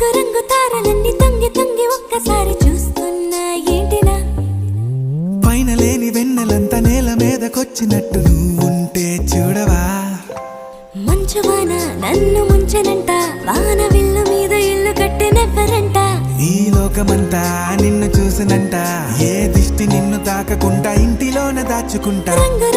రంగు రంగు తారలన్నీ తొంగి తొంగి ఒక్కసారి చూస్తున్నా ఏంటిలా పైన లేని వెన్నెలంతా నేల మీదకొచ్చినట్టు నువ్వుంటే చూడవా మంచువాన నన్ను ముంచెనంట వాన విల్లు మీద ఇల్లు కట్టినెవ్వరంట ఈ లోకమంతా నిన్ను చూసినంట ఏ దిష్టి నిన్ను తాకకుండా ఇంటిలోన దాచుకుంటా రంగు